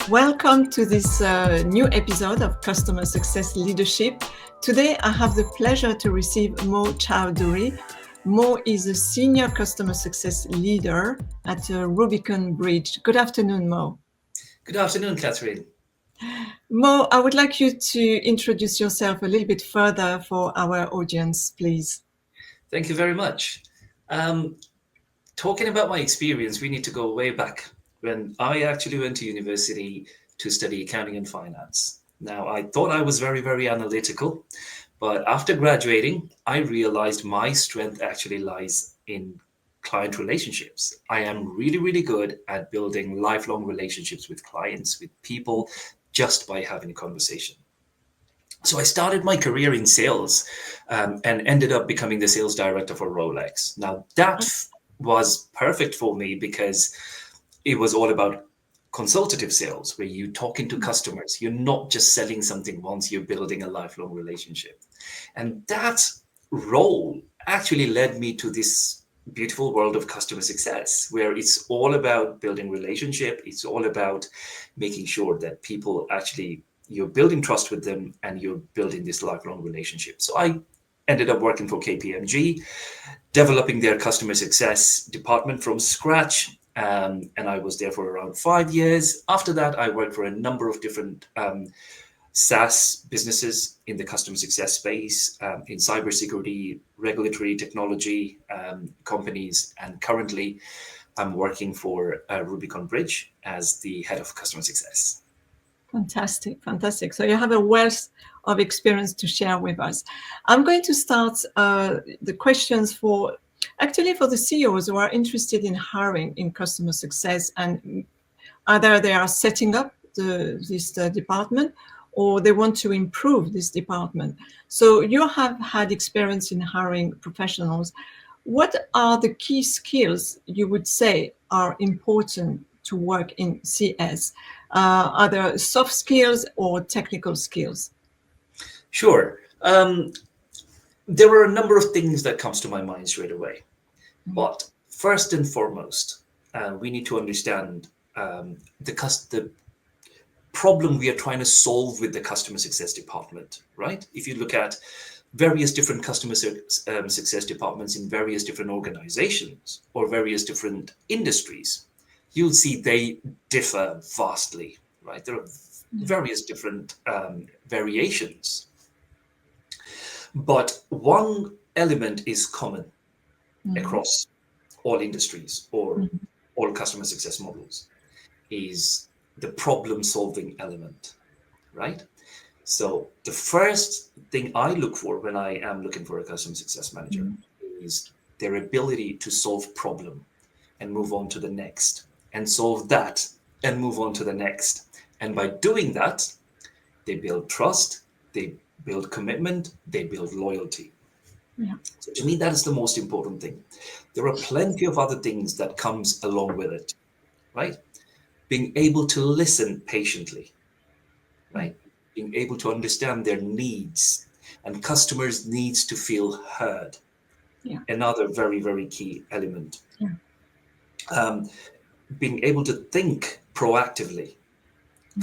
Welcome to this new episode of Customer Success Leadership. Today, I have the pleasure to receive Mo Choudhury. Mo is a senior customer success leader at Rubicon Bridge. Good afternoon, Mo. Good afternoon, Catherine. Mo, I would like you to introduce yourself a little bit further for our audience, please. Thank you very much. Um, Talking about my experience, we need to go way back when I actually went to university to study accounting and finance. Now, I thought I was very, very analytical, but after graduating, I realized my strength actually lies in client relationships. I am really, really good at building lifelong relationships with clients, with people, just by having a conversation. So I started my career in sales and ended up becoming the sales director for Rolex. Now was perfect for me because it was all about consultative sales, where you talking to customers. You're not just selling something once; you're building a lifelong relationship, and that role actually led me to this beautiful world of customer success, where it's all about building relationship. It's all about making sure that people actually you're building trust with them and you're building this lifelong relationship. So I ended up working for KPMG, developing their customer success department from scratch. And I was there for around 5 years. After that, I worked for a number of different SaaS businesses in the customer success space, in cybersecurity, regulatory technology companies. And currently, I'm working for Rubicon Bridge as the head of customer success. Fantastic, fantastic. So you have a wealth of experience to share with us. I'm going to start the questions for the CEOs who are interested in hiring in customer success, and either they are setting up this department or they want to improve this department. So you have had experience in hiring professionals. What are the key skills you would say are important to work in CS? Either soft skills or technical skills? Sure. There were a number of things that comes to my mind straight away. But first and foremost, we need to understand the problem we are trying to solve with the customer success department, right? If you look at various different success departments in various different organizations or various different industries, you'll see they differ vastly, right? There are various different variations. But one element is common across all industries or all customer success models is the problem solving element, right? So the first thing I look for when I am looking for a customer success manager is their ability to solve problem and move on to the next and solve that and move on to the next. And by doing that, they build trust, they build commitment, they build loyalty. Yeah. So to me, that is the most important thing. There are plenty of other things that comes along with it, right? Being able to listen patiently, right? Being able to understand their needs and customers' needs to feel heard. Yeah. Another very, very key element. Yeah. Being able to think proactively.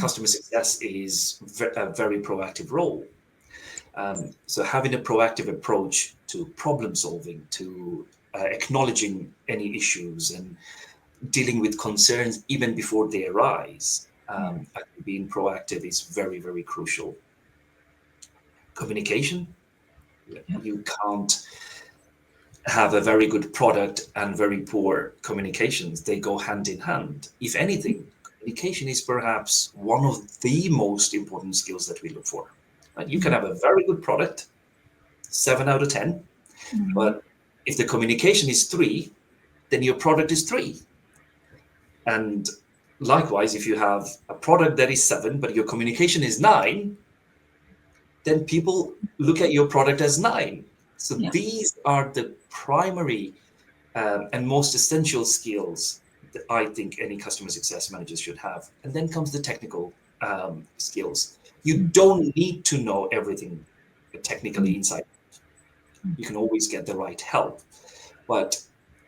Customer success is a very proactive role. So having a proactive approach to problem solving, to acknowledging any issues and dealing with concerns even before they arise, I think being proactive is very, very crucial. Communication, you can't have a very good product and very poor communications. They go hand in hand. If anything, communication is perhaps one of the most important skills that we look for. Right? You can have a very good product, 7 out of 10, but if the communication is 3, then your product is 3. And likewise, if you have a product that is 7, but your communication is 9, then people look at your product as 9. So these are the primary and most essential skills that I think any customer success manager should have. And then comes the technical skills. You don't need to know everything technically inside. You can always get the right help. But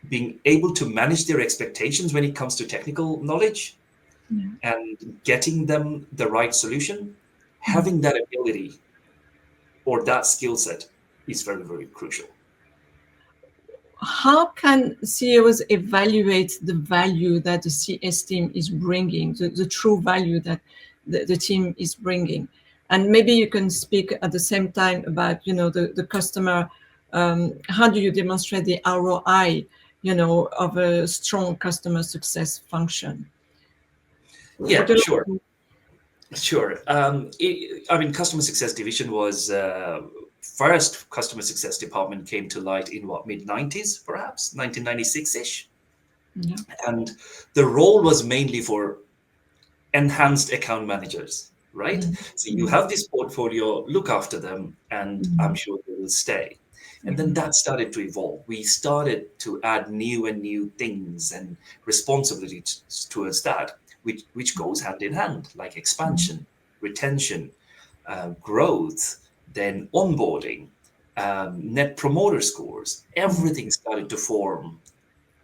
being able to manage their expectations when it comes to technical knowledge Yeah. and getting them the right solution, Mm. having that ability or that skill set is very, very crucial. How can CEOs evaluate the value that the CS team is bringing, the true value that the team is bringing? And maybe you can speak at the same time about, the customer. How do you demonstrate the ROI, of a strong customer success function? Would Yeah, you sure. like Sure. I mean, customer success division was first customer success department came to light in what, mid 90s, perhaps 1996 ish. Yeah. And the role was mainly for enhanced account managers, right? Mm. So you Mm. have this portfolio, look after them, and I'm Mm. sure they will stay. And then Mm. that started to evolve. We started to add new and new things and responsibilities towards that, which goes hand in hand, like expansion, retention, growth, then onboarding, net promoter scores. Mm. Everything started to form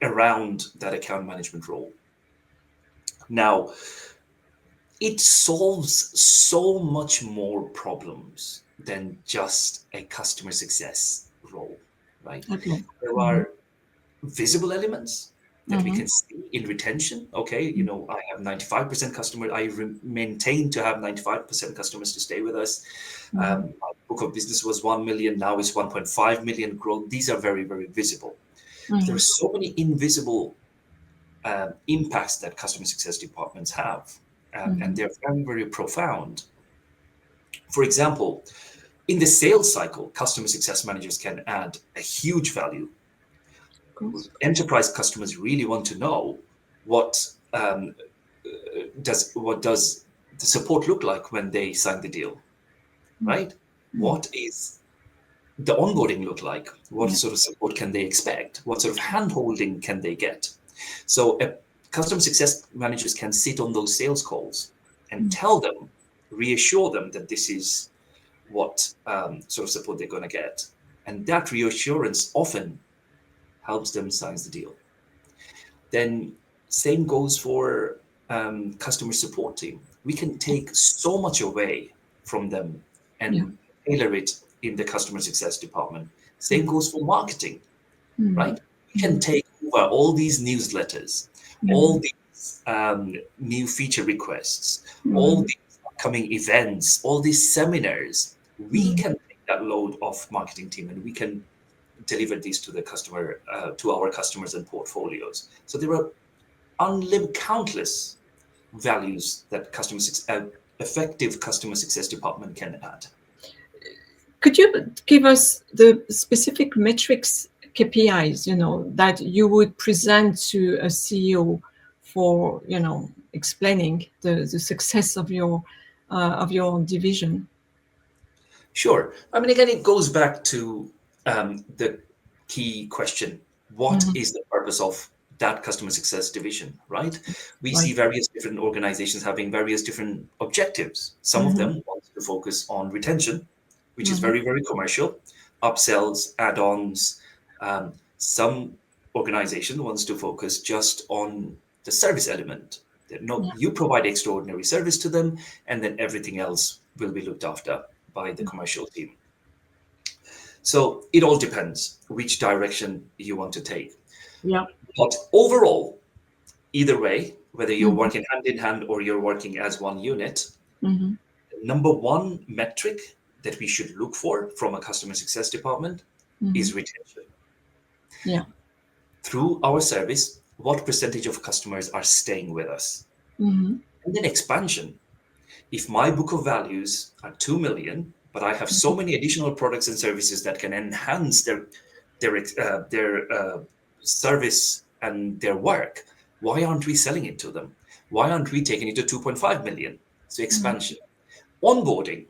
around that account management role. Now, it solves so much more problems than just a customer success role, right? Okay. There Mhm. are visible elements that we Mhm. can see in retention. Okay, I have 95% customer. Maintain to have 95% customers to stay with us. Mhm. My book of business was 1 million. Now it's 1.5 million growth. These are very, very visible. There Mhm. are so many invisible impacts that customer success departments have, and Mhm. they're very, very profound. For example, in the sales cycle, customer success managers can add a huge value. Of course. Enterprise customers really want to know what does the support look like when they sign the deal, right? Mm. What is the onboarding look like? What Yeah. sort of support can they expect? What sort of hand holding can they get? So customer success managers can sit on those sales calls and Mm. tell them, reassure them that this is what sort of support they're going to get. And that reassurance often helps them sign the deal. Then same goes for customer support team. We can take so much away from them Yeah. and tailor it in the customer success department. Same Mm. goes for marketing, Mm. right? We can Mm. take over all these newsletters, all Mm. these new feature requests, all Mm. these upcoming events, all these seminars. We Mm. can take that load off marketing team and we can deliver these to the customer, to our customers and portfolios. So there are unlimited, countless values that effective customer success department can add. Could you give us the specific metrics, KPIs, that you would present to a CEO for, explaining the success of your division? Sure. I mean, again, it goes back to the key question: what Mhm. is the purpose of that customer success division? Right? We see Right. various different organizations having various different objectives. Some of Mhm. them want to focus on retention, which is Mhm. very, very commercial, upsells, add-ons. Some organization wants to focus just on the service element. No, Yeah. you provide extraordinary service to them, and then everything else will be looked after by the commercial team. So it all depends which direction you want to take. Yeah. But overall, either way, whether you're Mhm. working hand in hand or you're working as one unit, Mhm. number one metric that we should look for from a customer success department Mhm. is retention. Yeah. Through our service, what percentage of customers are staying with us? Mhm. And then expansion. If my book of values are 2 million, but I have so many additional products and services that can enhance their service and their work, why aren't we selling it to them? Why aren't we taking it to 2.5 million? So Mhm. expansion. Onboarding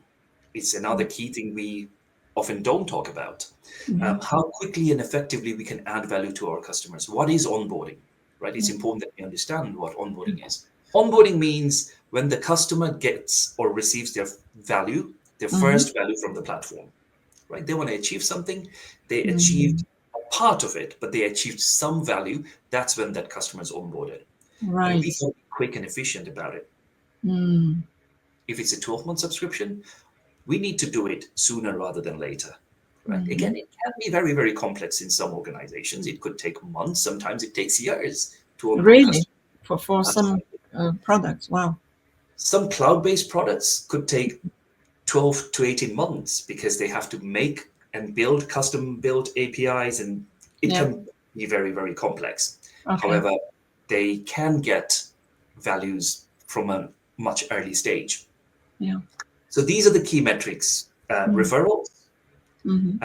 is another key thing we often don't talk about. Mhm. How quickly and effectively we can add value to our customers. What is onboarding? Right? It's Yeah. important that we understand what onboarding is. Onboarding means when the customer gets or receives their value, their Mhm. first value from the platform, right? They want to achieve something, they achieved Mhm. a part of it, but they achieved some value. That's when that customer is onboarded. And we Right. can quick and efficient about it. Mm. If it's a 12-month subscription, we need to do it sooner rather than later. Right? Again, Mhm. it can be very, very complex in some organizations. It could take months. Sometimes it takes years to onboard Really? customers. For some products? Wow. Some cloud-based products could take 12 to 18 months because they have to make and build custom-built APIs, and it Yeah. can be very, very complex. Okay. However, they can get values from a much early stage. Yeah. So these are the key metrics. Mm. Referrals. Mm-hmm.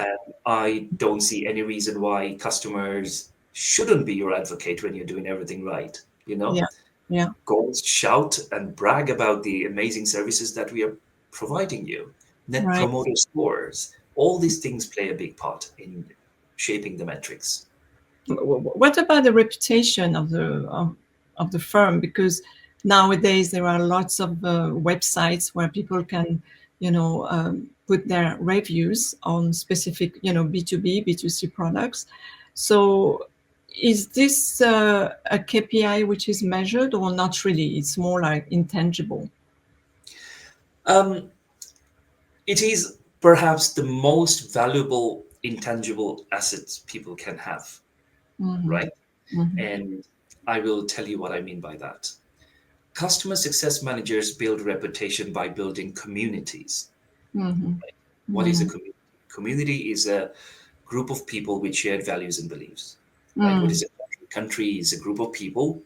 I don't see any reason why customers shouldn't be your advocate when you're doing everything right. You know, Yeah. Yeah. go shout and brag about the amazing services that we are providing you. Net Right. promoter scores, all these things play a big part in shaping the metrics. What about the reputation of the firm? Because nowadays there are lots of websites where people can, put their reviews on specific, B2B, B2C products. So is this a KPI which is measured or not really? It's more like intangible. Um, it is perhaps the most valuable intangible assets people can have, Mm-hmm. right? Mm-hmm. And I will tell you what I mean by that. Customer success managers build reputation by building communities. Mm-hmm. What is a Mm-hmm. community? Community is a group of people with shared values and beliefs, right? What Mm. is a country? Country is a group of people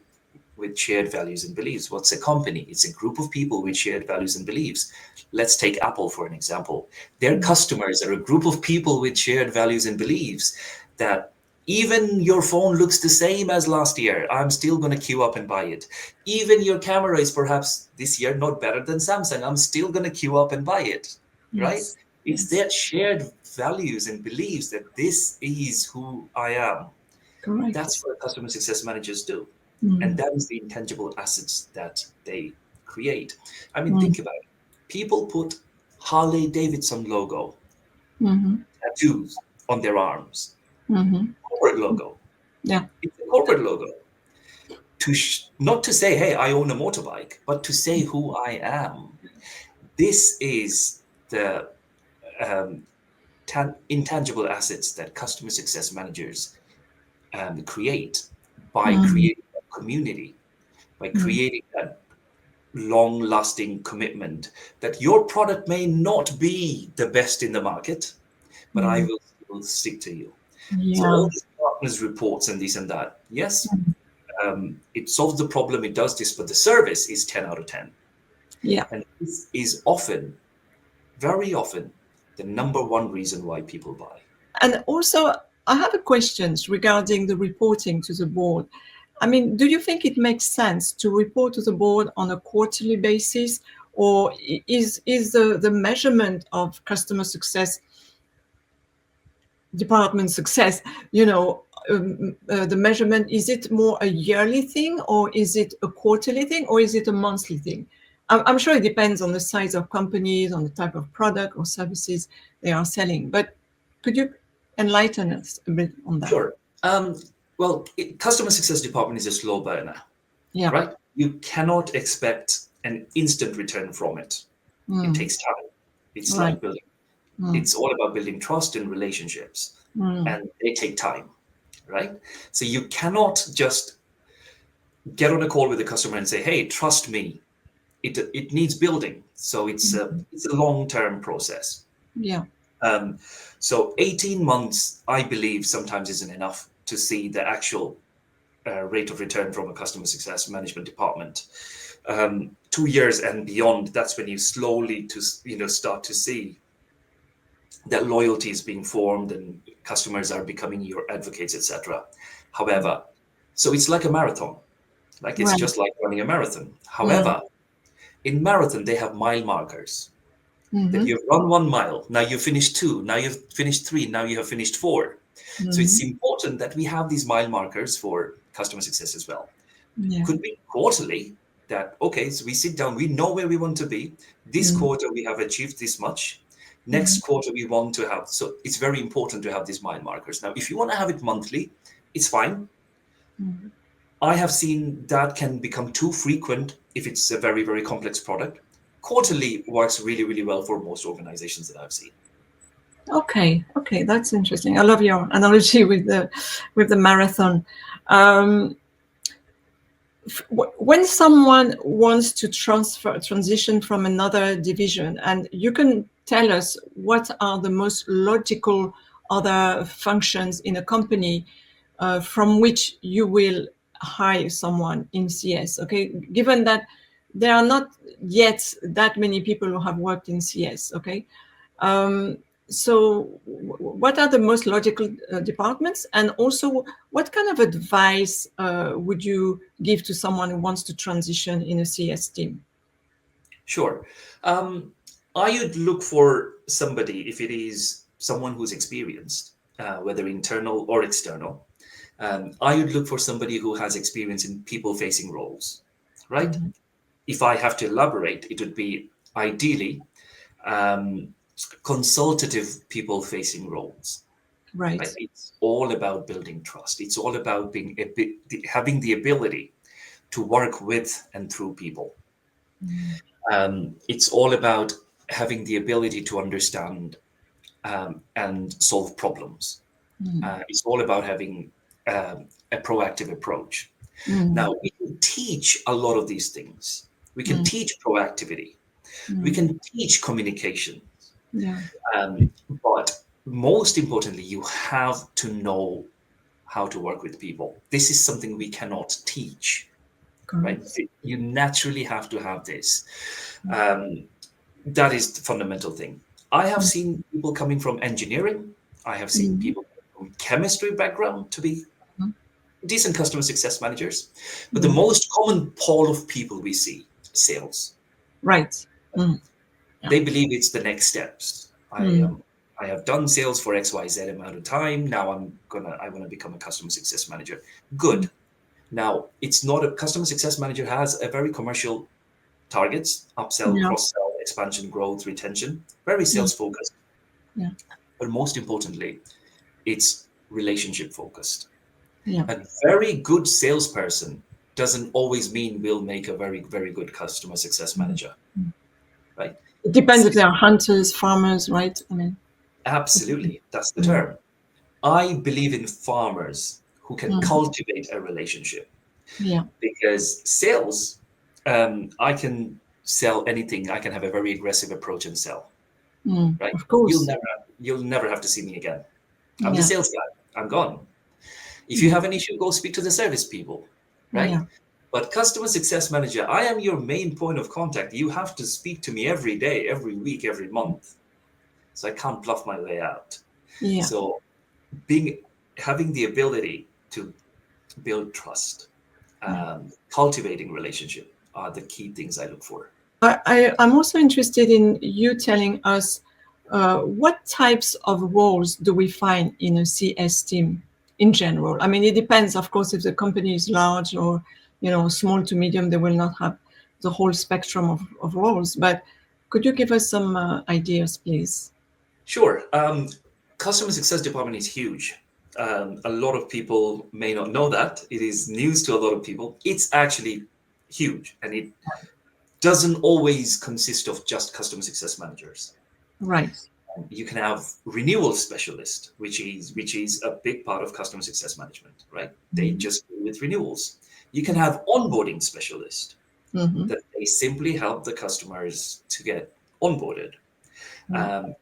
with shared values and beliefs. What's a company? It's a group of people with shared values and beliefs. Let's take Apple for an example. Their customers are a group of people with shared values and beliefs that even your phone looks the same as last year, I'm still going to queue up and buy it. Even your camera is perhaps this year not better than Samsung, I'm still going to queue up and buy it, right? Yes. It's Yes. that shared values and beliefs that this is who I am. Correct. That's what customer success managers do. And Mm. that is the intangible assets that they create. I mean, Mm. think about it. People put Harley Davidson logo Mm-hmm. tattoos on their arms, Mm-hmm. corporate logo. Yeah. It's a corporate logo. Not to say, hey, I own a motorbike, but to say who I am. This is the um, intangible assets that customer success managers create by Mm. creating a community, by Mm. creating that long lasting commitment that your product may not be the best in the market, but I Mm. will still stick to you. So, Yeah. all these partners reports and this and that, yes, Mm. it solves the problem, it does this, but the service is 10 out of 10. Yeah. And this is often, very often, the number one reason why people buy. And also, I have a questions regarding the reporting to the board. I mean, do you think it makes sense to report to the board on a quarterly basis, or is the measurement of customer success department success, the measurement, is it more a yearly thing, or is it a quarterly thing, or is it a monthly thing? I'm sure it depends on the size of companies, on the type of product or services they are selling, but could you enlighten us a bit on that? Sure. Well, customer success department is a slow burner, Yeah. right? You cannot expect an instant return from it. It Mm. takes time. It's Right. like building. Mm. It's all about building trust and relationships, Mm. and they take time, right? So you cannot just get on a call with the customer and say, "Hey, trust me." It needs building, so it's a long term process. Yeah. Um, so 18 months, I believe, sometimes isn't enough to see the actual rate of return from a customer success management department. 2 years and beyond, that's when you slowly start to see that loyalty is being formed and customers are becoming your advocates, etc. However, so it's like a marathon, like it's Right. just like running a marathon. Mm. However, in marathon they have mile markers that Mm-hmm. you've run 1 mile, now you've finished two, now you've finished three, now you have finished four. So Mm-hmm. it's important that we have these mile markers for customer success as well. Yeah. Could be quarterly, that okay, so we sit down, we know where we want to be. This Mm. quarter we have achieved this much. Next Mm. quarter we want to have, so it's very important to have these mile markers. Now if you want to have it monthly, it's fine. Mm. I have seen that can become too frequent if it's a very, very complex product. Quarterly works really, really well for most organizations that I've seen. Okay, okay, that's interesting. I love your analogy with the marathon. Um, when someone wants to transition from another division, and you can tell us what are the most logical other functions in a company from which you will hire someone in CS. Okay, given that there are not yet that many people who have worked in CS. Okay, um, so what are the most logical departments, and also what kind of advice would you give to someone who wants to transition in a CS team? Sure. Um, I would look for somebody, if it is someone who's experienced, whether internal or external. I would look for somebody who has experience in people-facing roles, right? Mm-hmm. If I have to elaborate, it would be ideally um, consultative people-facing roles. Right. Right? It's all about building trust. It's all about having the ability to work with and through people. It's all about having the ability to understand and solve problems. Mm-hmm. It's all about having a proactive approach. Mm-hmm. Now, we can teach a lot of these things. We can teach proactivity. We Mm-hmm. can teach communication. Yeah. But most importantly, you have to know how to work with people. This is something we cannot teach, right? Correct. You naturally have to have this. Um, that is the fundamental thing. I have seen people coming from engineering. I have seen Mm-hmm. people from chemistry background to be decent customer success managers. But the Mm-hmm. most common pool of people we see, sales. Right. Mm-hmm. Yeah. They believe it's the next steps. Mm-hmm. I have done sales for XYZ amount of time. Now I want to become a customer success manager. Good. Now it's not a customer success manager has a very commercial targets, upsell, Yeah. cross-sell, expansion, growth, retention, very Mm. sales focused. Yeah. But most importantly, it's relationship focused. Yeah. A very good salesperson doesn't always mean will make a very, very good customer success manager, right? It depends if S- they are hunters, farmers, right? I mean, Absolutely, that's the mm, term. I believe in farmers who can mm, cultivate a relationship yeah. because sales, I can sell anything. I can have a very aggressive approach and sell, right? Of course. You'll never have to see me again. I'm the Yeah. sales guy. I'm gone. If you Mm, have an issue, go speak to the service people, right? yeah. But customer success manager, I am your main point of contact. You have to speak to me every day, every week, every month. So I can't bluff my way out. Yeah. So being having the ability to build trust, Yeah. cultivating relationship are the key things I look for. I'm also interested in you telling us what types of roles do we find in a CS team in general? I mean, it depends, of course, if the company is large or, small to medium, they will not have the whole spectrum of roles. But could you give us some ideas, please? Sure. Customer success department is huge. A lot of people may not know that. It is news to a lot of people. It's actually huge, and it doesn't always consist of just customer success managers. Right. You can have renewal specialist, which is a big part of customer success management, right? They Mm-hmm. just deal with renewals. You can have onboarding specialist Mm-hmm. that they simply help the customers to get onboarded.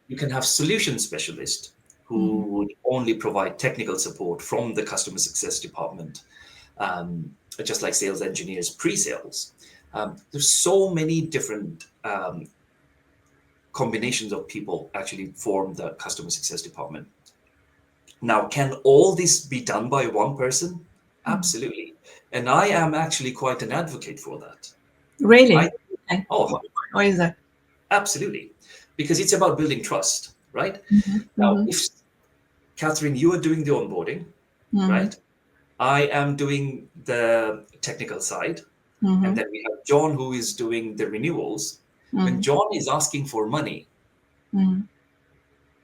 You can have solution specialist who Mm-hmm. would only provide technical support from the customer success department, just like sales engineers, pre-sales. There's so many different combinations of people actually form the customer success department. Now, can all this be done by one person? Absolutely. And I am actually quite an advocate for that. I Really? Okay. oh, Why is that? absolutely. Because it's about building trust, right? Mm-hmm. Now, Mm-hmm. if Catherine, you are doing the onboarding, Mm-hmm. right? I am doing the technical side. And Mm-hmm. then we have John who is doing the renewals. When Mm-hmm. John is asking for money, Mm-hmm.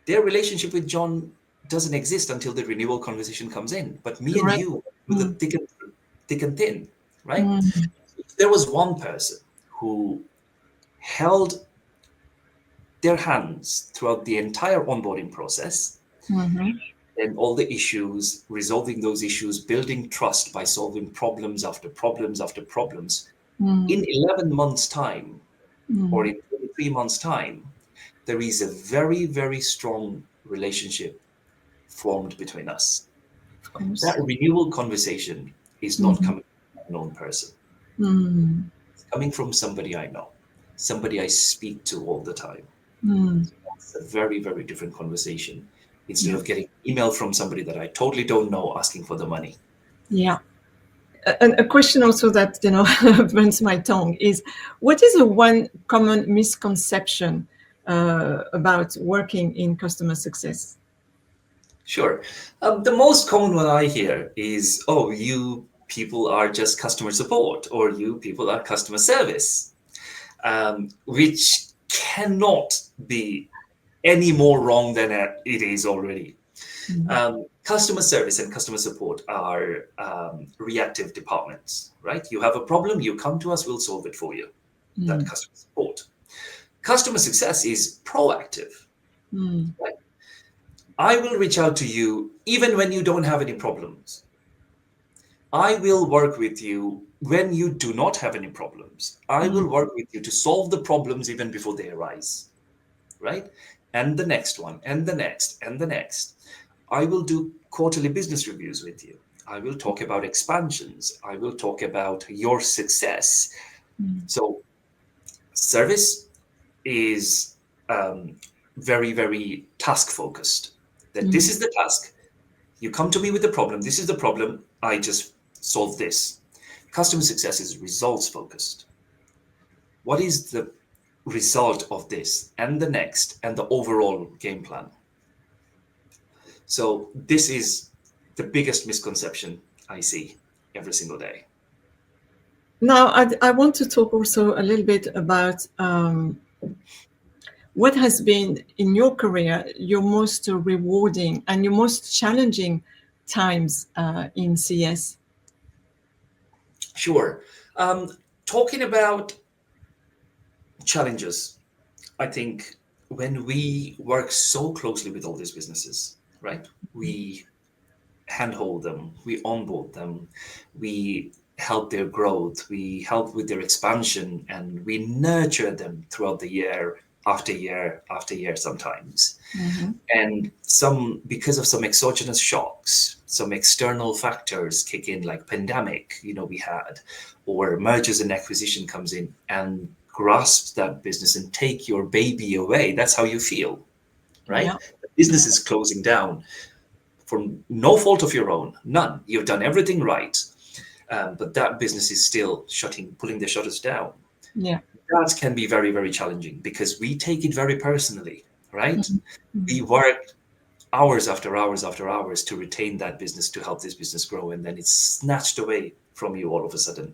their relationship with John doesn't exist until the renewal conversation comes in. But me and Correct. you do the Mm. thick and through. thick and thin, right? Mm. If there was one person who held their hands throughout the entire onboarding process, Mhm. and all the issues, resolving those issues, building trust by solving problems after problems after problems, Mm. in 11 months' time or Mm. in 23 months' time, there is a very, very strong relationship formed between us. Of course. That renewal conversation is not Mhm. coming from an unknown person. Mm. It's coming from somebody I know, somebody I speak to all the time. Mm. It's a very, very different conversation instead Yeah. of getting email from somebody that I totally don't know asking for the money. Yeah. And a question also that burns my tongue is, what is the one common misconception about working in customer success? Sure. The most common one I hear is, oh, you people are just customer support, or you people are customer service, which cannot be any more wrong than it is already. Mm. Customer service and customer support are reactive departments, right? You have a problem, you come to us, we'll solve it for you. That Mm. customer support. Customer success is proactive, Mm. right? I will reach out to you even when you don't have any problems. I will work with you when you do not have any problems. I Mm. will work with you to solve the problems even before they arise, right? And the next one, and the next, and the next. I will do quarterly business reviews with you. I will talk about expansions. I will talk about your success. Mm. So, service is very, very task focused. That this Mm. is the task. You come to me with the problem. This is the problem. I just solve this. Customer success is results focused. What is the result of this and the next and the overall game plan? So, this is the biggest misconception I see every single day. Now, I want to talk also a little bit about what has been in your career your most rewarding and your most challenging times in CS. Sure. Talking about challenges, I think when we work so closely with all these businesses, right? We handhold them, we onboard them, we help their growth, we help with their expansion, and we nurture them throughout the year after year after year sometimes. Mm-hmm. And some, because of some exogenous shocks, some external factors kick in, like pandemic, we had, or mergers and acquisition comes in and grasps that business and take your baby away. That's how you feel, right? Yeah. The business is closing down for no fault of your own, none. You've done everything right, but that business is still pulling the shutters down. Yeah. That can be very, very challenging because we take it very personally, right? Mm-hmm. We work hours after hours after hours to retain that business, to help this business grow, and then it's snatched away from you all of a sudden.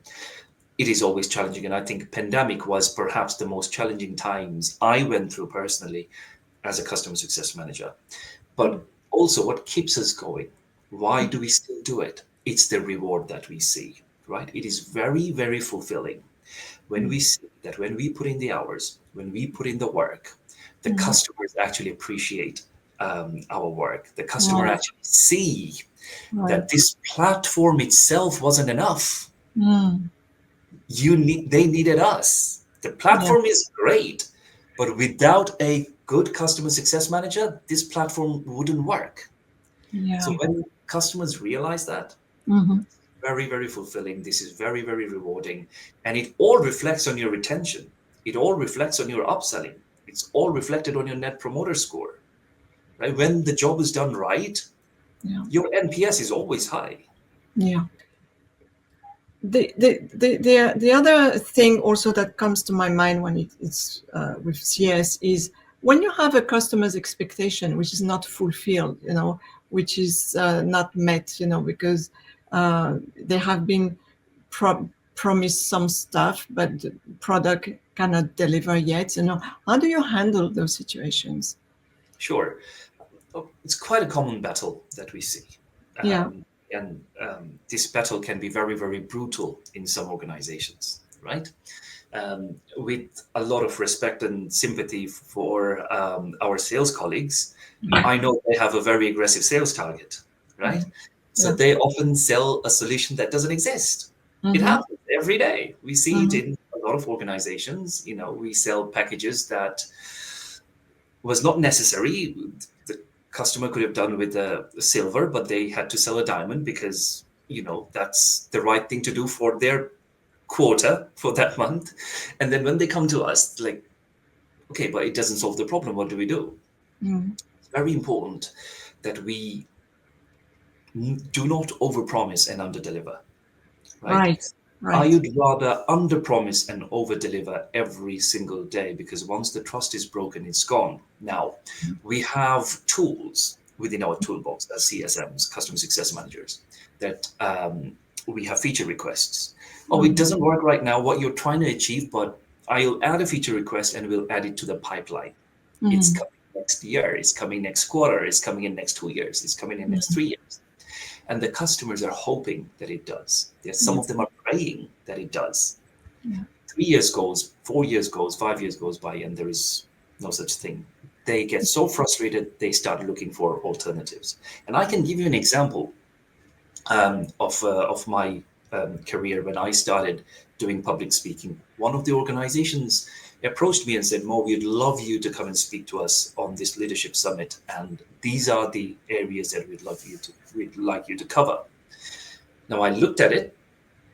It is always challenging, and I think pandemic was perhaps the most challenging times I went through personally as a customer success manager. But also, what keeps us going? Why do we still do it? It's the reward that we see, right? It is very, very fulfilling when we see that when we put in the hours, when we put in the work, the Mm-hmm. customers actually appreciate our work. The customer Right. actually see Right. that this platform itself wasn't enough. Mm. They needed us. The Yeah. platform is great, but without a good customer success manager, this platform wouldn't work. Yeah. So when customers realize that, Mm-hmm. very, very fulfilling. This is very, very rewarding. And it all reflects on your retention. It all reflects on your upselling. It's all reflected on your net promoter score. Right? When the job is done right, Yeah. your NPS is always high. Yeah. The other thing also that comes to my mind when it's with CS is when you have a customer's expectation which is not fulfilled, which is not met, because they have been promised some stuff, but the product cannot deliver yet. How do you handle those situations? Sure. It's quite a common battle that we see. Yeah. and this battle can be very, very brutal in some organizations, right? With a lot of respect and sympathy for our sales colleagues, I know they have a very aggressive sales target, right? So Yeah. they often sell a solution that doesn't exist. It Mm-hmm. happens every day. We see it Mm-hmm. in a lot of organizations. We sell packages that was not necessary. The customer could have done with a silver, but they had to sell a diamond because that's the right thing to do for their quota for that month. And then when they come to us, like, okay, but it doesn't solve the problem. What do we do? Mm. It's very important that we do not overpromise and underdeliver, right? Right. I Right. would rather underpromise and overdeliver every single day, because once the trust is broken, it's gone. Now, we have tools within our toolbox as CSMs, customer success managers, that we have feature requests. Oh, it Mm-hmm. doesn't work right now, what you're trying to achieve, but I'll add a feature request and we'll add it to the pipeline. It's Mm-hmm. coming next year, it's coming next quarter, it's coming in next 2 years, it's coming in next 3 years. And the customers are hoping that it does. Yes, some of them are praying that it does. Yeah. 3 years goes, 4 years goes, 5 years goes by, and there is no such thing. They get so frustrated, they start looking for alternatives. And I can give you an example of my career when I started doing public speaking. One of the organizations approached me and said, "Mo, we'd love you to come and speak to us on this leadership summit, and these are the areas that we'd like you to cover." Now I looked at it,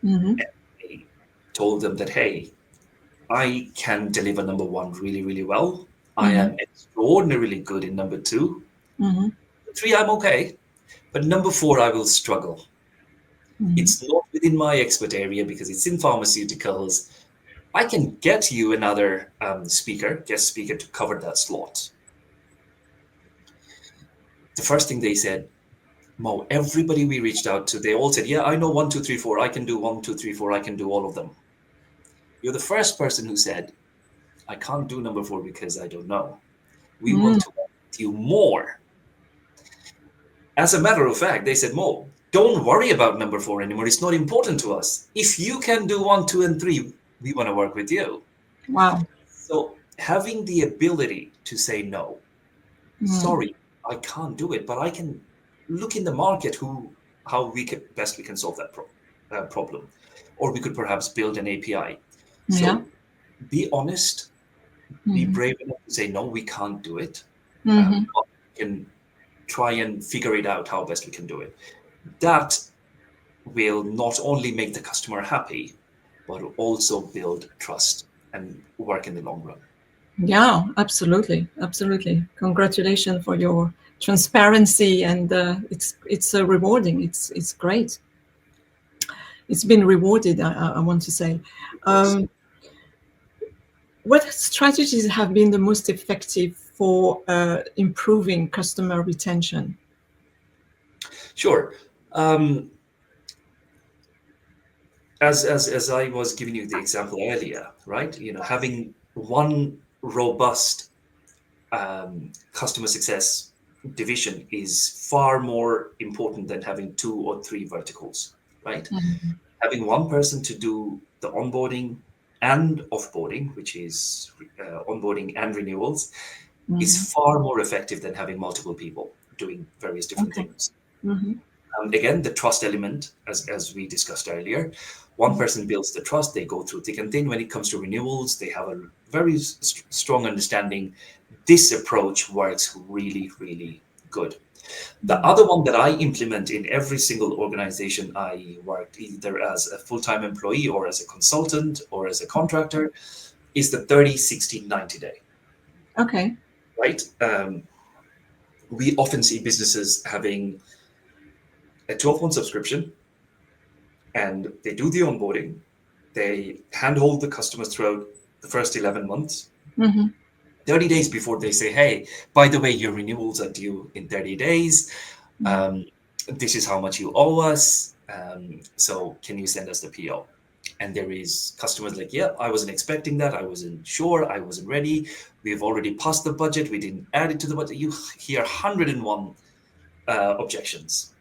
Mm-hmm. I told them that, hey, I can deliver number one really, really well. I Mm-hmm. am extraordinarily good in number two. Mm-hmm. Three, I'm okay. But number four, I will struggle. Mm-hmm. It's not within my expert area because it's in pharmaceuticals. I can get you another guest speaker to cover that slot. The first thing they said, Mo, everybody we reached out to, they all said, yeah, I know 1, 2, 3, 4. I can do 1, 2, 3, 4. I can do all of them. You're the first person who said, I can't do number four because I don't know. We want Mm. to work with you more. As a matter of fact, they said, Mo, don't worry about number four anymore. It's not important to us. If you can do 1, 2, and 3, we want to work with you. Wow. So having the ability to say no, Mm. sorry, I can't do it, but I can look in the market how we can solve that problem, or we could perhaps build an API. Yeah. So be honest, be Mm-hmm. brave enough to say no, we can't do it. Mm-hmm. But we can try and figure it out how best we can do it. That will not only make the customer happy, but also build trust and work in the long run. Yeah, absolutely, absolutely. Congratulations for your transparency, and it's rewarding. It's great. It's been rewarded. I want to say. Of course. Um, what strategies have been the most effective for improving customer retention? Sure. Um, as I was giving you the example earlier, right? Having one robust customer success division is far more important than having 2 or 3 verticals, right? Mm-hmm. Having one person to do the onboarding and offboarding, which is onboarding and renewals, Mm-hmm. is far more effective than having multiple people doing various different Okay. things. Mm-hmm. Again, the trust element, as we discussed earlier, one person builds the trust, they go through thick and thin. When it comes to renewals, they have a very strong understanding. This approach works really, really good. The other one that I implement in every single organization I worked, either as a full-time employee or as a consultant or as a contractor, is the 30, 60, 90 day, Okay. right? We often see businesses having a 12-month subscription, and they do the onboarding. They handhold the customers throughout the first 11 months. Mm-hmm. 30 days before they say, hey, by the way, your renewals are due in 30 days. Um, this is how much you owe us. So can you send us the PO? And there is customers like, yeah, I wasn't expecting that. I wasn't sure. I wasn't ready. We've already passed the budget. We didn't add it to the budget. You hear 101 objections,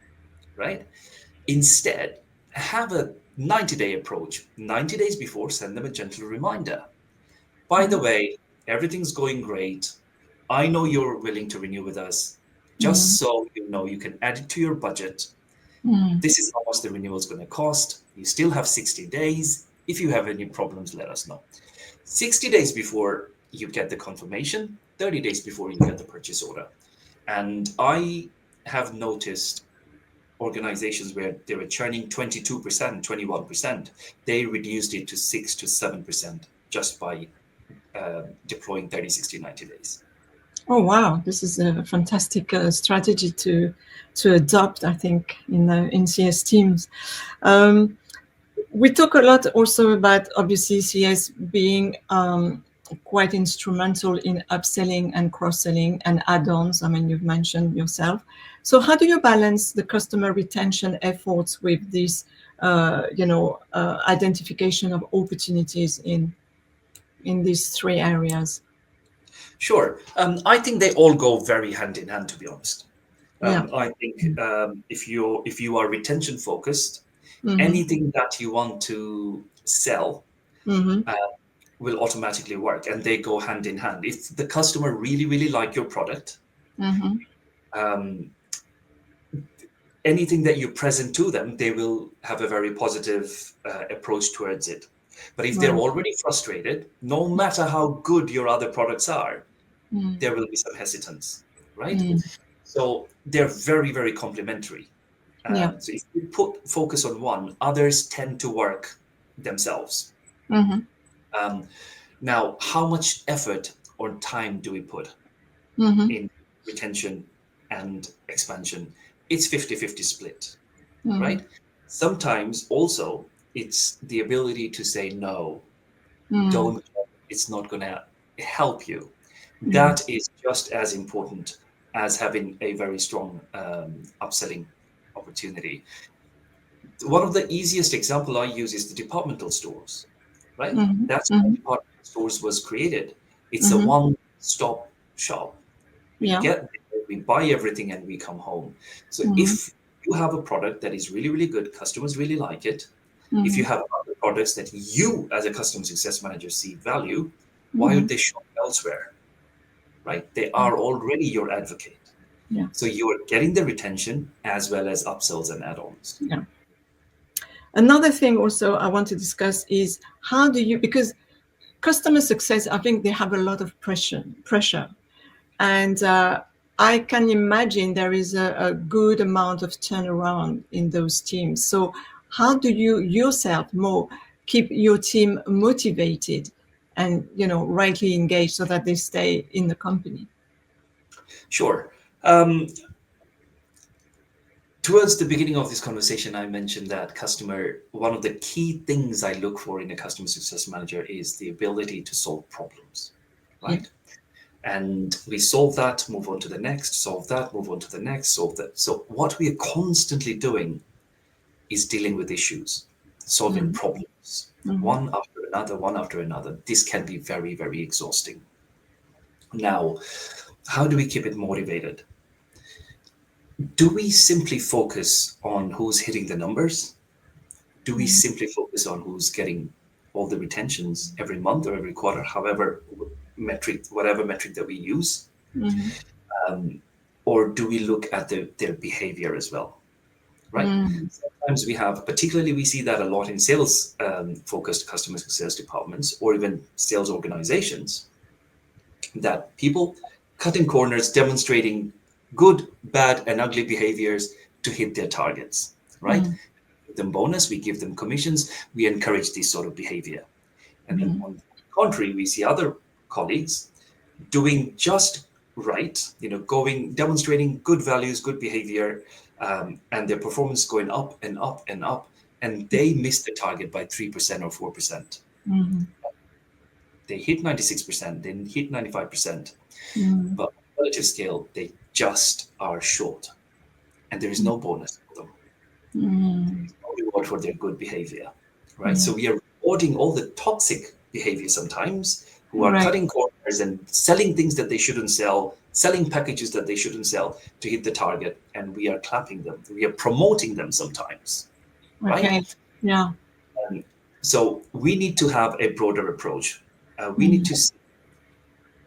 right? Instead, have a 90-day approach. 90 days before, send them a gentle reminder. By the way, everything's going great. I know you're willing to renew with us. Just so you know, you can add it to your budget. This is how much the renewal is going to cost. You still have 60 days. If you have any problems, let us know. 60 days before you get the confirmation, 30 days before you get the purchase order. And I have noticed organizations where they were churning 22%, 21%, they reduced it to 6 to 7% just by deploying 30, 60, 90 days. Oh wow, this is a fantastic strategy to adopt, I think, in CS teams. We talk a lot also about obviously CS being quite instrumental in upselling and cross-selling and add-ons. I mean, you've mentioned yourself. So how do you balance the customer retention efforts with this, identification of opportunities in these three areas? Sure. I think they all go very hand in hand, to be honest. Yeah. I think if you are retention focused, Mm-hmm. anything that you want to sell will automatically work, and they go hand in hand. If the customer really like your product, anything that you present to them, they will have a very positive approach towards it. But if they're already frustrated, no matter how good your other products are, there will be some hesitance, right? So they're very complementary. So if you put focus on one, others tend to work themselves. Now, how much effort or time do we put in retention and expansion? It's 50-50 split, right? Sometimes also it's the ability to say no, don't, it's not going to help you. That is just as important as having a very strong upselling opportunity. One of the easiest example I use is the departmental stores, right? That's how departmental stores was created. It's a one-stop shop. We get there, we buy everything, and we come home. So if you have a product that is really good, customers really like it. If you have other products that you, as a customer success manager, see value, why would they shop elsewhere? Right? They are already your advocate. Yeah. So you're getting the retention as well as upsells and add-ons. Yeah. Another thing also I want to discuss is how do you, because customer success, I think they have a lot of pressure. And I can imagine there is a good amount of turnaround in those teams. So how do you yourself more keep your team motivated and, rightly engaged so that they stay in the company? Sure. Towards the beginning of this conversation, I mentioned that one of the key things I look for in a customer success manager is the ability to solve problems, right? Yeah. And we solve that, move on to the next, solve that, move on to the next, solve that. So what we are constantly doing is dealing with issues, solving problems, one after another. This can be very exhausting. Now, how do we keep it motivated? Do we simply focus on who's hitting the numbers? Do we simply focus on who's getting all the retentions every month or every quarter, whatever metric that we use? Or do we look at their behavior as well, right? Sometimes particularly we see that a lot in sales focused customer success departments or even sales organizations, that people cutting corners, demonstrating good, bad, and ugly behaviors to hit their targets, right? We give them bonus, we give them commissions, we encourage this sort of behavior. And then on the contrary, we see other colleagues doing just right, demonstrating good values, good behavior, and their performance going up and up and up, and they miss the target by 3% or 4%. They hit 96%, they hit 95%, but on a relative scale, they just are short, and there is no bonus for them. There is no reward for their good behavior, right? So we are rewarding all the toxic behavior sometimes, who are cutting corners and selling things that they shouldn't sell, selling packages that they shouldn't sell to hit the target, and we are clapping them. We are promoting them sometimes, right? Okay. Yeah. Um, so we need to have a broader approach. We need Mm. to see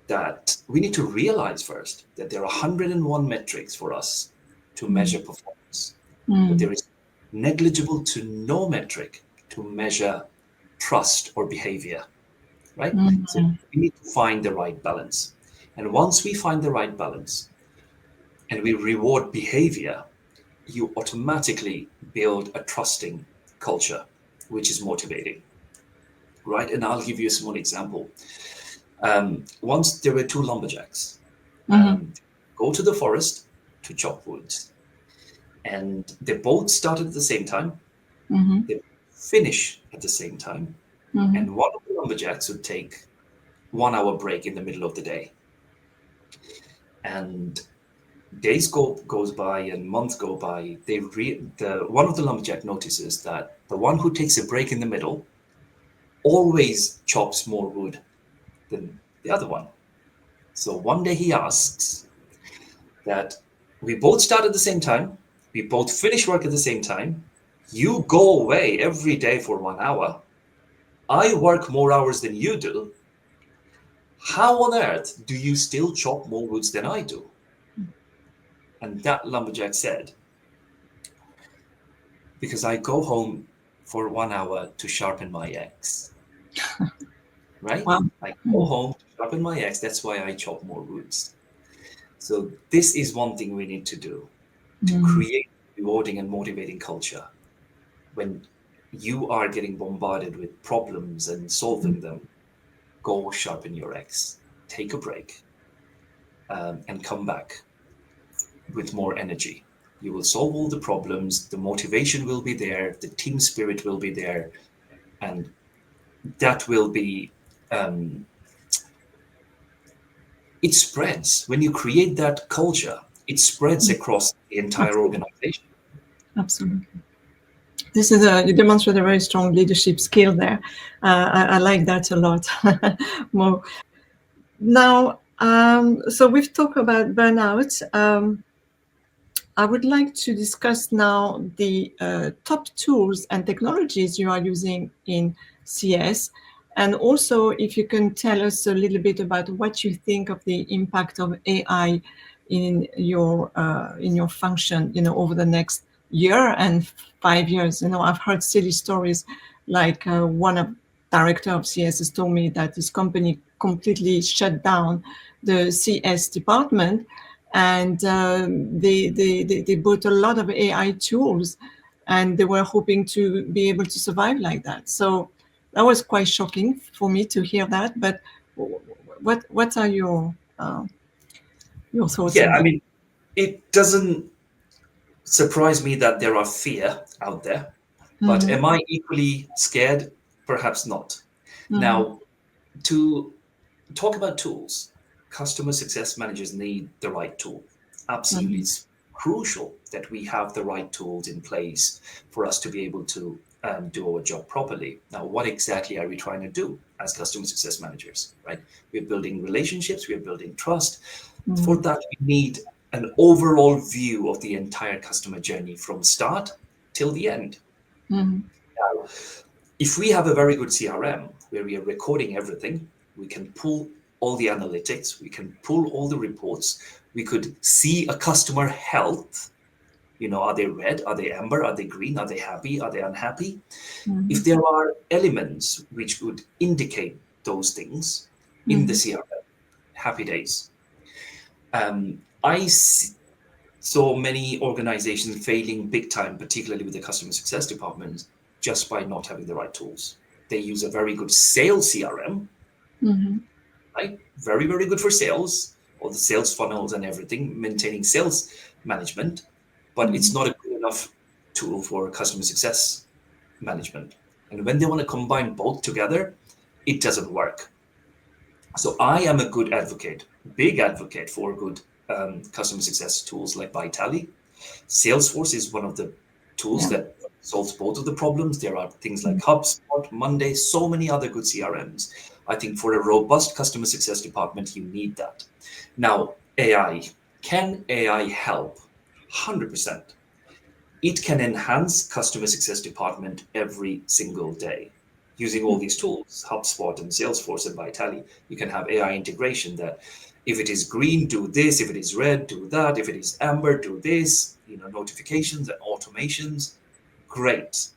that we need to realize first that there are 101 metrics for us to Mm. measure performance, but Mm. there is negligible to no metric to measure trust or behavior, right? So Mm. we need to find the right balance. And once we find the right balance and we reward behavior, you automatically build a trusting culture, which is motivating, right? And I'll give you a small example. Once there were two lumberjacks, Mhm. go to the forest to chop wood, and they both started at the same time. Mhm. They finish at the same time, Mhm. and one of the lumberjacks would take 1 hour break in the middle of the day. And days goes by and months go by. The one of the lumberjack notices that the one who takes a break in the middle always chops more wood than the other one. So one day he asks that we both start at the same time, we both finish work at the same time. You go away every day for 1 hour. I work more hours than you do. How on earth do you still chop more woods than I do? And that lumberjack said, because I go home for 1 hour to sharpen my axe, right? Wow. I go Mm. home to sharpen my axe. That's why I chop more woods. So this is one thing we need to do to Mm. create rewarding and motivating culture. When you are getting bombarded with problems and solving them, go sharpen your axe, take a break, and come back with more energy. You will solve all the problems, the motivation will be there, the team spirit will be there, and that will be, um, it spreads. When you create that culture, it spreads Mm. across the entire Absolutely. organization. Absolutely. This is you demonstrate a very strong leadership skill there. I like that a lot. More now. So we've talked about burnout. I would like to discuss now the top tools and technologies you are using in CS, and also if you can tell us a little bit about what you think of the impact of AI in your function, over the next year and 5 years. I've heard silly stories like one of director of CS has told me that his company completely shut down the CS department, and they bought a lot of AI tools, and they were hoping to be able to survive like that. So that was quite shocking for me to hear that. But what are your thoughts Yeah, on I that? mean, it doesn't surprise me that there are fear out there, but Mm-hmm. am I equally scared? Perhaps not. Mm-hmm. Now, to talk about tools, customer success managers need the right tool. Absolutely. Mm-hmm. It's crucial that we have the right tools in place for us to be able to do our job properly. Now, what exactly are we trying to do as customer success managers, right? We're building relationships, we're building trust. For Mm-hmm. that, we need an overall view of the entire customer journey from start till the end. Mm-hmm. Now, if we have a very good CRM where we are recording everything, we can pull all the analytics, we can pull all the reports, we could see a customer health. Are they red? Are they amber? Are they green? Are they happy? Are they unhappy? Mm-hmm. If there are elements which would indicate those things in the Mm-hmm. CRM, happy days. I saw many organizations failing big time, particularly with the customer success department, just by not having the right tools. They use a very good sales CRM, Mm-hmm. right? Very, very good for sales, all the sales funnels and everything, maintaining sales management, but Mm-hmm. it's not a good enough tool for customer success management. And when they want to combine both together, it doesn't work. So I am a good advocate, big advocate for good customer success tools like Vitali. Salesforce is one of the tools Yeah. that solves both of the problems. There are things like Mm-hmm. HubSpot, Monday, so many other good CRMs. I think for a robust customer success department, you need that. Now, AI. Can AI help? 100%. It can enhance customer success department every single day using all these tools, HubSpot and Salesforce and Vitali. You can have AI integration that if it is green, do this. If it is red, do that. If it is amber, do this. Notifications and automations. Great.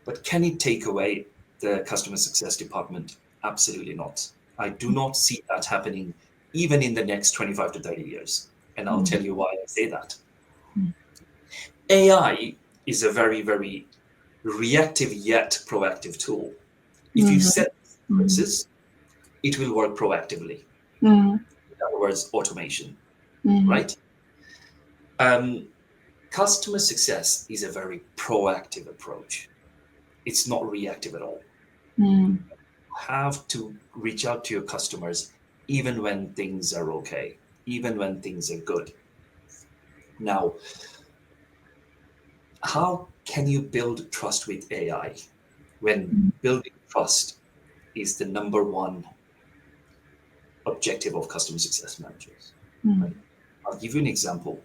But can it take away the customer success department? Absolutely not. I do not see that happening even in the next 25 to 30 years. And I'll tell you why I say that. AI is a very, very reactive yet proactive tool. If you set sequences, it will work proactively. In other words, automation, right? Customer success is a very proactive approach. It's not reactive at all. You have to reach out to your customers even when things are okay, even when things are good. Now, how can you build trust with AI when building trust is the number one objective of customer success managers? Right? I'll give you an example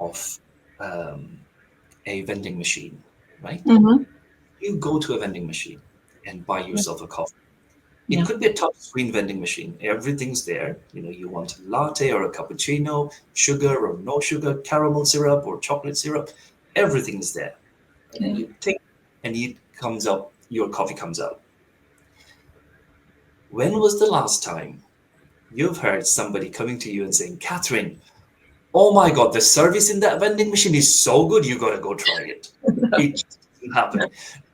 of a vending machine, right? You go to a vending machine and buy yourself a coffee. It could be a touch screen vending machine. Everything's there. You want a latte or a cappuccino, sugar or no sugar, caramel syrup or chocolate syrup. Everything's there. And you take and it comes up, your coffee comes out. When was the last time you've heard somebody coming to you and saying, Catherine, oh my God, the service in that vending machine is so good, you got to go try it. It just doesn't happen.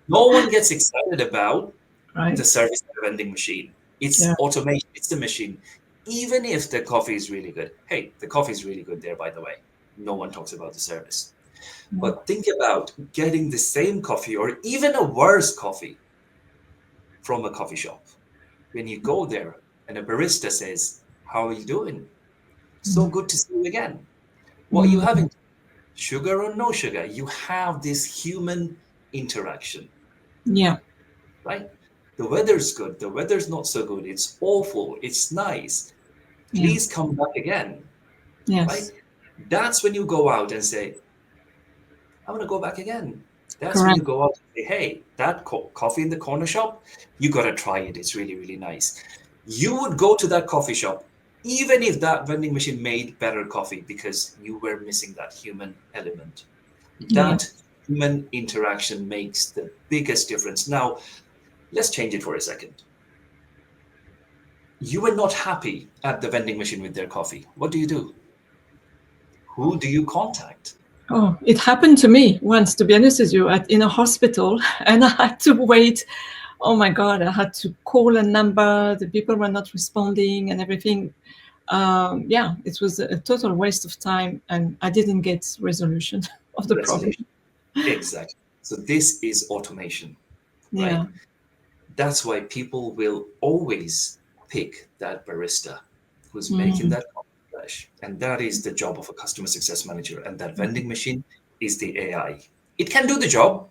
No one gets excited about the service in the vending machine. It's automation. It's the machine. Even if the coffee is really good. Hey, the coffee is really good there, by the way. No one talks about the service. But think about getting the same coffee or even a worse coffee from a coffee shop. When you go there and a barista says, how are you doing? So good to see you again. What are you having? Sugar or no sugar? You have this human interaction. Yeah. Right? The weather's good. The weather's not so good. It's awful. It's nice. Please come back again. Yes. Right? That's when you go out and say, I'm going to go back again. That's Correct. when you go out and say, hey, that coffee in the corner shop, you got to try it. It's really, really nice. You would go to that coffee shop, even if that vending machine made better coffee, because you were missing that human element. That human interaction makes the biggest difference. Now, let's change it for a second. You were not happy at the vending machine with their coffee. What do? Who do you contact? Oh, it happened to me once, to be honest with you, in a hospital, and I had to wait. Oh my God, I had to call a number. The people were not responding and everything. It was a total waste of time, and I didn't get resolution of the problem. Exactly. So this is automation, right? That's why people will always pick that barista who's making that coffee fresh. And that is the job of a customer success manager. And that vending machine is the AI. It can do the job,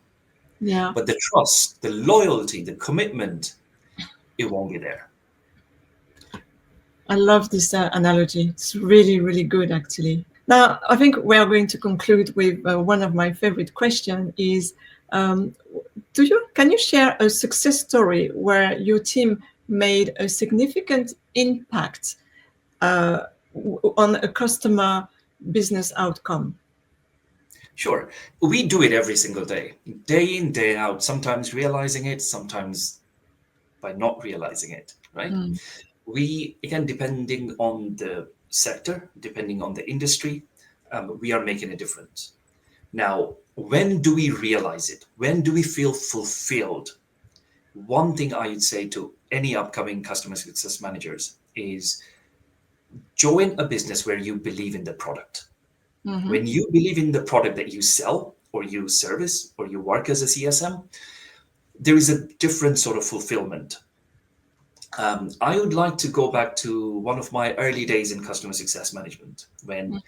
but the trust, the loyalty, the commitment, it won't be there. I love this analogy. It's really, really good, actually. Now, I think we are going to conclude with one of my favorite questions is, can you share a success story where your team made a significant impact on a customer business outcome? Sure. We do it every single day in, day out, sometimes realizing it, sometimes by not realizing it, right? We, again, depending on the sector, depending on the industry, we are making a difference. Now, when do we realize it? When do we feel fulfilled? One thing I would say to any upcoming customer success managers is join a business where you believe in the product. When you believe in the product that you sell or you service or you work as a CSM, there is a different sort of fulfillment. I would like to go back to one of my early days in customer success management when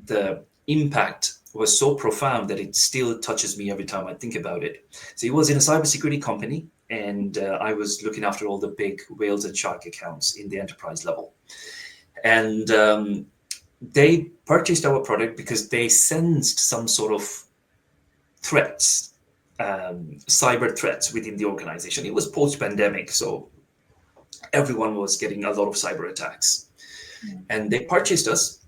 the impact was so profound that it still touches me every time I think about it. So it was in a cybersecurity company, and I was looking after all the big whales and shark accounts in the enterprise level. And they purchased our product because they sensed some sort of threats, cyber threats within the organization. It was post-pandemic, so everyone was getting a lot of cyber attacks. And they purchased us.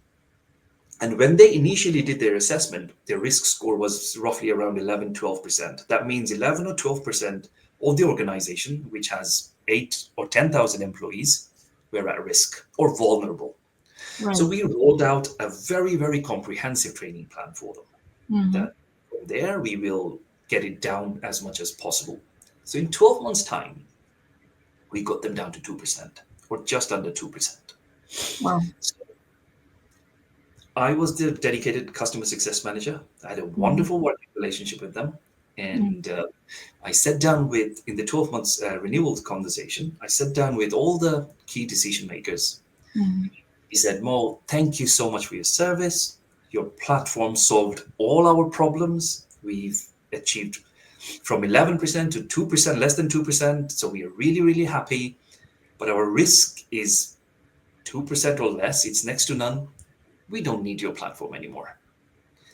And when they initially did their assessment, their risk score was roughly around 11, 12%. That means 11 or 12% of the organization, which has 8 or 10,000 employees, were at risk or vulnerable. Right. So we rolled out a very, very comprehensive training plan for them. That from there, we will get it down as much as possible. So in 12 months' time, we got them down to 2% or just under 2%. Wow. So I was the dedicated customer success manager. I had a wonderful working relationship with them. And I sat down with, in the 12 months renewal conversation, I sat down with all the key decision makers. He said, Mo, thank you so much for your service. Your platform solved all our problems. We've achieved from 11% to 2%, less than 2%. So we are really, really happy. But our risk is 2% or less. It's next to none. We don't need your platform anymore.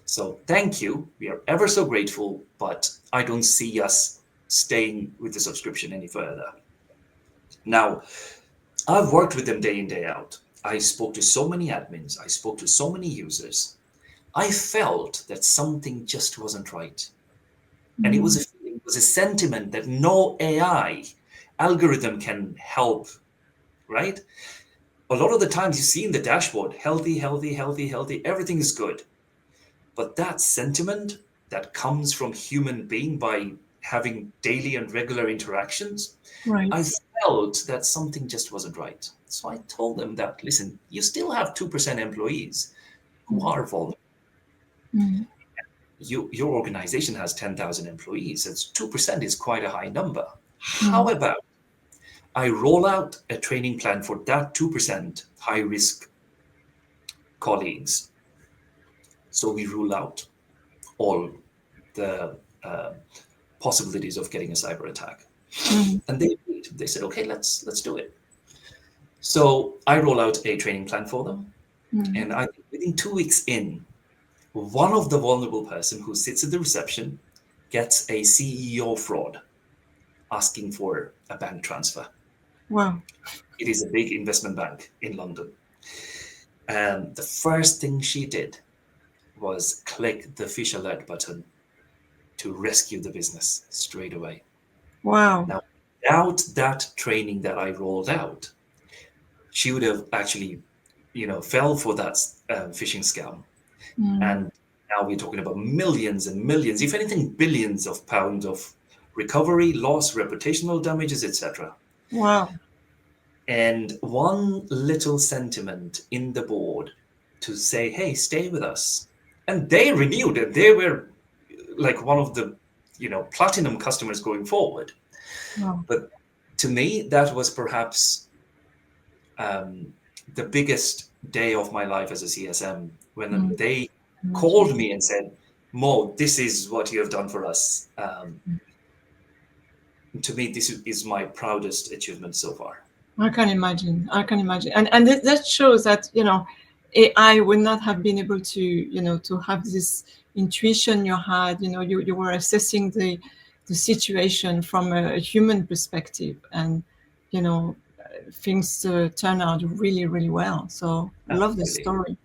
So thank you. We are ever so grateful, but I don't see us staying with the subscription any further. Now, I've worked with them day in, day out. I spoke to so many admins. I spoke to so many users. I felt that something just wasn't right. And it was a sentiment that no AI algorithm can help, right? A lot of the times you see in the dashboard, healthy, healthy, healthy, healthy, everything is good. But that sentiment that comes from human being by having daily and regular interactions, Right. I felt that something just wasn't right. So I told them that, listen, you still have 2% employees who are vulnerable. Your organization has 10,000 employees. That's 2% is quite a high number. How about I roll out a training plan for that 2% high risk colleagues? So we rule out all the possibilities of getting a cyber attack. And they said, okay, let's do it. So I roll out a training plan for them. And I think within 2 weeks in, one of the vulnerable person who sits at the reception gets a CEO fraud asking for a bank transfer. Wow. It is a big investment bank in London. And the first thing she did was click the fish alert button to rescue the business straight away. Wow. Now, without that training that I rolled out, she would have actually, fell for that phishing scam. And now we're talking about millions and millions, if anything, billions of pounds of recovery, loss, reputational damages, etc. Wow. And one little sentiment in the board to say, hey, stay with us. And they renewed it. They were like one of the, platinum customers going forward. Wow. But to me, that was perhaps the biggest day of my life as a CSM, when they called me and said, Mo, this is what you have done for us. To me, this is my proudest achievement so far. I can imagine. And that shows that, AI would not have been able to, to have this intuition you had. You were assessing the situation from a human perspective, and, things turn out really, really well. So I love this story.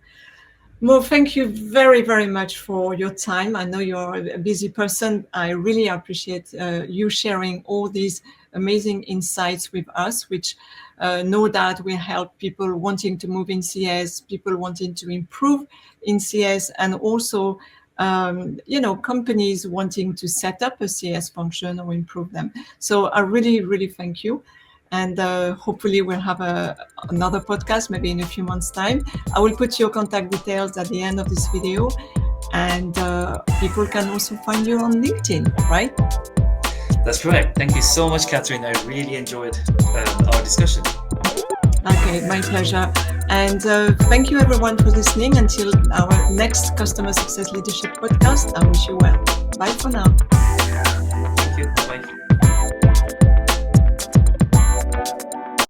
Mo, thank you very, very much for your time. I know you're a busy person. I really appreciate you sharing all these amazing insights with us, which no doubt will help people wanting to move in CS, people wanting to improve in CS, and also companies wanting to set up a CS function or improve them. So I really, really thank you. And hopefully we'll have another podcast, maybe in a few months' time. I will put your contact details at the end of this video, and people can also find you on LinkedIn, right? That's correct. Thank you so much, Catherine. I really enjoyed our discussion. Okay, my pleasure. And thank you everyone for listening. Until our next Customer Success Leadership podcast, I wish you well. Bye for now. Thank you. Bye.